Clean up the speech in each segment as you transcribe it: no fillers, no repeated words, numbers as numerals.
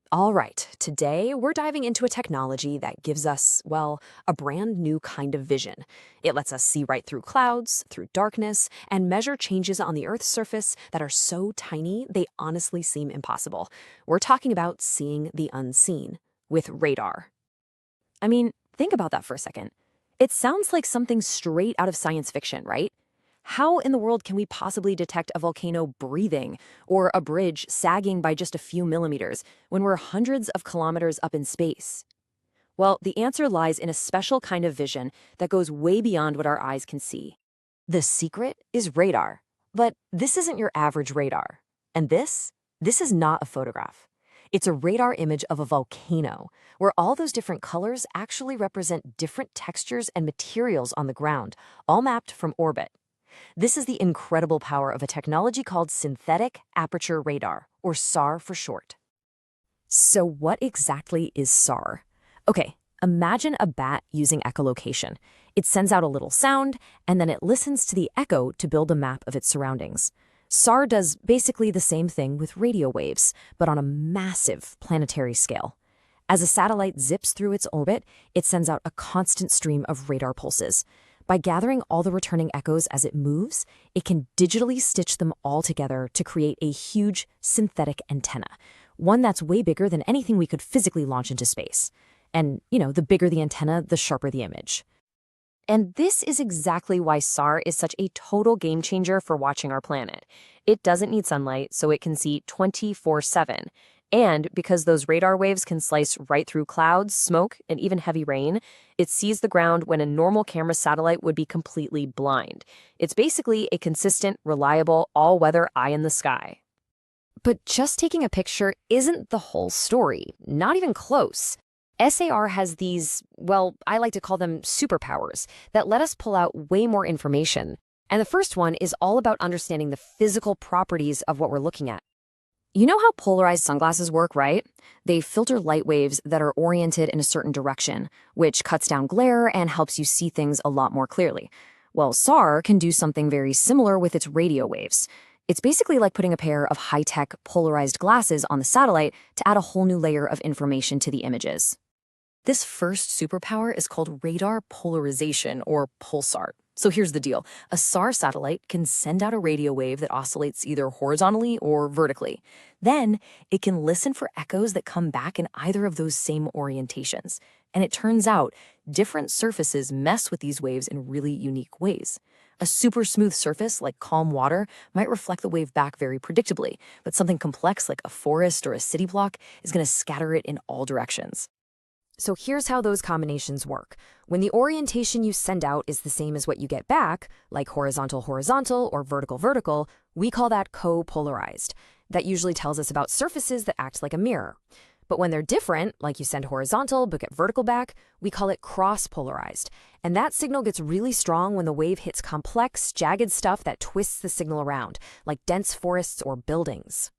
All right, today we're diving into a technology that gives us, well, a brand new kind of vision. It lets us see right through clouds, through darkness, and measure changes on the Earth's surface that are so tiny they honestly seem impossible. We're talking about seeing the unseen with radar. I mean, think about that for a second. It sounds like something straight out of science fiction, right? How in the world can we possibly detect a volcano breathing or a bridge sagging by just a few millimeters when we're hundreds of kilometers up in space? Well, the answer lies in a special kind of vision that goes way beyond what our eyes can see. The secret is radar. But this isn't your average radar. And this is not a photograph. It's a radar image of a volcano, where all those different colors actually represent different textures and materials on the ground, all mapped from orbit. This is the incredible power of a technology called synthetic aperture radar, or SAR for short. So, what exactly is SAR? Okay, imagine a bat using echolocation. It sends out a little sound, and then it listens to the echo to build a map of its surroundings. SAR does basically the same thing with radio waves, but on a massive planetary scale. As a satellite zips through its orbit, it sends out a constant stream of radar pulses. By gathering all the returning echoes as it moves, it can digitally stitch them all together to create a huge synthetic antenna, one that's way bigger than anything we could physically launch into space. And, the bigger the antenna, the sharper the image. And this is exactly why SAR is such a total game changer for watching our planet. It doesn't need sunlight, so it can see 24/7. And because those radar waves can slice right through clouds, smoke, and even heavy rain, it sees the ground when a normal camera satellite would be completely blind. It's basically a consistent, reliable, all-weather eye in the sky. But just taking a picture isn't the whole story, not even close. SAR has these, well, I like to call them superpowers, that let us pull out way more information. And the first one is all about understanding the physical properties of what we're looking at. You know how polarized sunglasses work, right? They filter light waves that are oriented in a certain direction, which cuts down glare and helps you see things a lot more clearly. Well, SAR can do something very similar with its radio waves. It's basically like putting a pair of high-tech polarized glasses on the satellite to add a whole new layer of information to the images. This first superpower is called radar polarization, or PolSAR. So here's the deal. A SAR satellite can send out a radio wave that oscillates either horizontally or vertically. Then it can listen for echoes that come back in either of those same orientations. And it turns out different surfaces mess with these waves in really unique ways. A super smooth surface like calm water might reflect the wave back very predictably, but something complex like a forest or a city block is going to scatter it in all directions. So here's how those combinations work. When the orientation you send out is the same as what you get back, like horizontal-horizontal or vertical-vertical, we call that co-polarized. That usually tells us about surfaces that act like a mirror. But when they're different, like you send horizontal but get vertical back, we call it cross-polarized. And that signal gets really strong when the wave hits complex, jagged stuff that twists the signal around, like dense forests or buildings.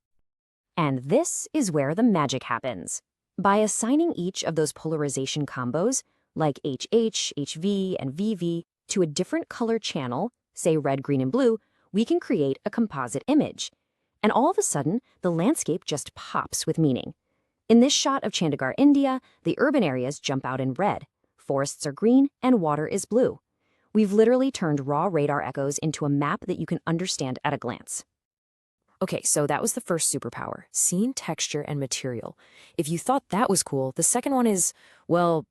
And this is where the magic happens. By assigning each of those polarization combos, like HH, HV, and VV, to a different color channel, say red, green, and blue, we can create a composite image. And all of a sudden, the landscape just pops with meaning. In this shot of Chandigarh, India, the urban areas jump out in red, forests are green, and water is blue. We've literally turned raw radar echoes into a map that you can understand at a glance. Okay, so that was the first superpower, seeing texture and material. If you thought that was cool, the second one is, well,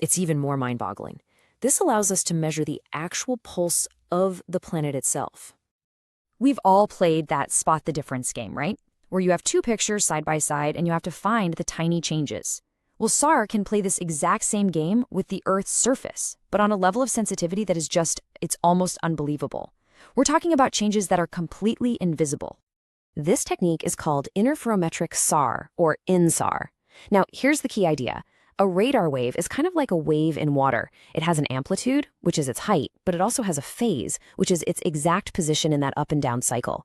it's even more mind-boggling. This allows us to measure the actual pulse of the planet itself. We've all played that spot the difference game, right? Where you have two pictures side by side and you have to find the tiny changes. Well, SAR can play this exact same game with the Earth's surface, but on a level of sensitivity that is it's almost unbelievable. We're talking about changes that are completely invisible. This technique is called interferometric SAR, or InSAR. Now, here's the key idea. A radar wave is kind of like a wave in water. It has an amplitude, which is its height, but it also has a phase, which is its exact position in that up and down cycle.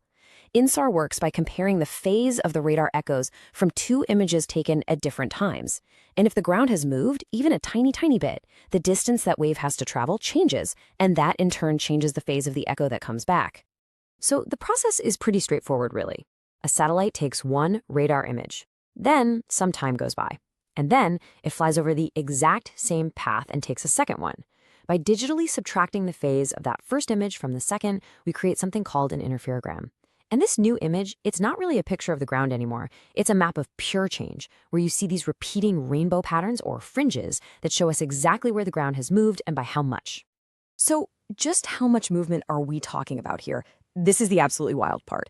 InSAR works by comparing the phase of the radar echoes from two images taken at different times. And if the ground has moved, even a tiny, tiny bit, the distance that wave has to travel changes, and that in turn changes the phase of the echo that comes back. So the process is pretty straightforward, really. A satellite takes one radar image. Then some time goes by. And then it flies over the exact same path and takes a second one. By digitally subtracting the phase of that first image from the second, we create something called an interferogram. And this new image, it's not really a picture of the ground anymore. It's a map of pure change, where you see these repeating rainbow patterns or fringes that show us exactly where the ground has moved and by how much. So, just how much movement are we talking about here? This is the absolutely wild part.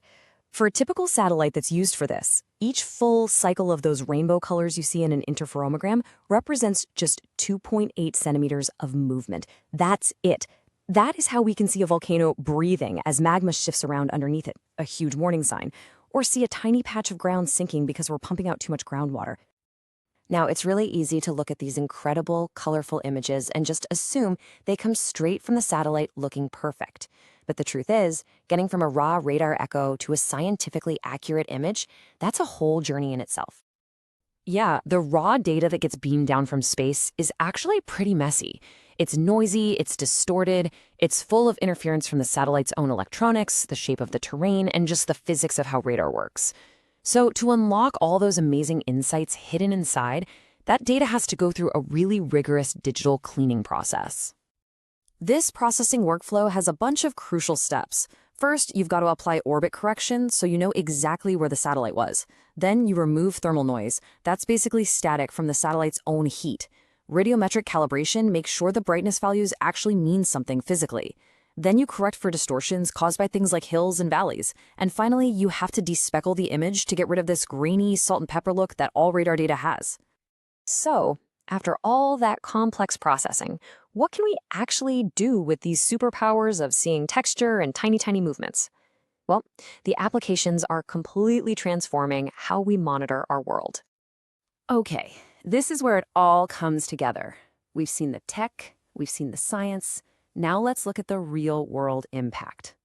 For a typical satellite that's used for this, each full cycle of those rainbow colors you see in an interferogram represents just 2.8 centimeters of movement. That's it. That is how we can see a volcano breathing as magma shifts around underneath it, a huge warning sign, or see a tiny patch of ground sinking because we're pumping out too much groundwater. Now, it's really easy to look at these incredible, colorful images and just assume they come straight from the satellite looking perfect. But the truth is, getting from a raw radar echo to a scientifically accurate image, that's a whole journey in itself. Yeah, the raw data that gets beamed down from space is actually pretty messy. It's noisy, it's distorted, it's full of interference from the satellite's own electronics, the shape of the terrain, and just the physics of how radar works. So to unlock all those amazing insights hidden inside, that data has to go through a really rigorous digital cleaning process. This processing workflow has a bunch of crucial steps. First, you've got to apply orbit correction so you know exactly where the satellite was. Then you remove thermal noise. That's basically static from the satellite's own heat. Radiometric calibration makes sure the brightness values actually mean something physically. Then you correct for distortions caused by things like hills and valleys. And finally, you have to despeckle the image to get rid of this grainy salt and pepper look that all radar data has. So, after all that complex processing, what can we actually do with these superpowers of seeing texture and tiny movements? Well, the applications are completely transforming how we monitor our world. Okay, this is where it all comes together. We've seen the tech, we've seen the science. Now let's look at the real-world impact.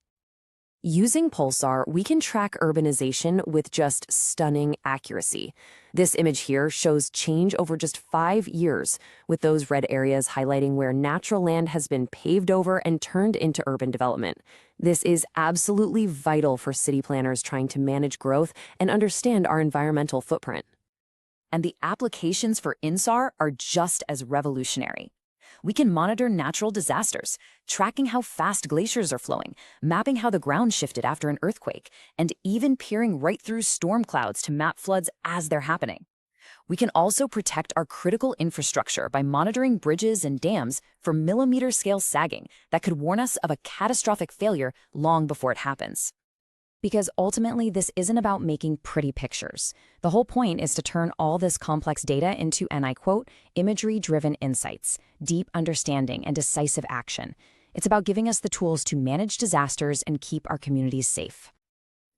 Using PolSAR, we can track urbanization with just stunning accuracy. This image here shows change over just 5 years, with those red areas highlighting where natural land has been paved over and turned into urban development. This is absolutely vital for city planners trying to manage growth and understand our environmental footprint. And the applications for InSAR are just as revolutionary. We can monitor natural disasters, tracking how fast glaciers are flowing, mapping how the ground shifted after an earthquake, and even peering right through storm clouds to map floods as they're happening. We can also protect our critical infrastructure by monitoring bridges and dams for millimeter-scale sagging that could warn us of a catastrophic failure long before it happens. Because ultimately, this isn't about making pretty pictures. The whole point is to turn all this complex data into, and I quote, imagery-driven insights, deep understanding, and decisive action. It's about giving us the tools to manage disasters and keep our communities safe.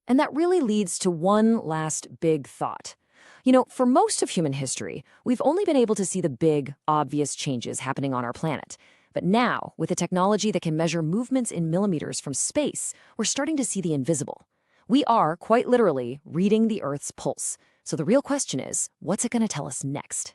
And that really leads to one last big thought. For most of human history, we've only been able to see the big, obvious changes happening on our planet. But now, with a technology that can measure movements in millimeters from space, we're starting to see the invisible. We are, quite literally, reading the Earth's pulse. So the real question is, what's it going to tell us next?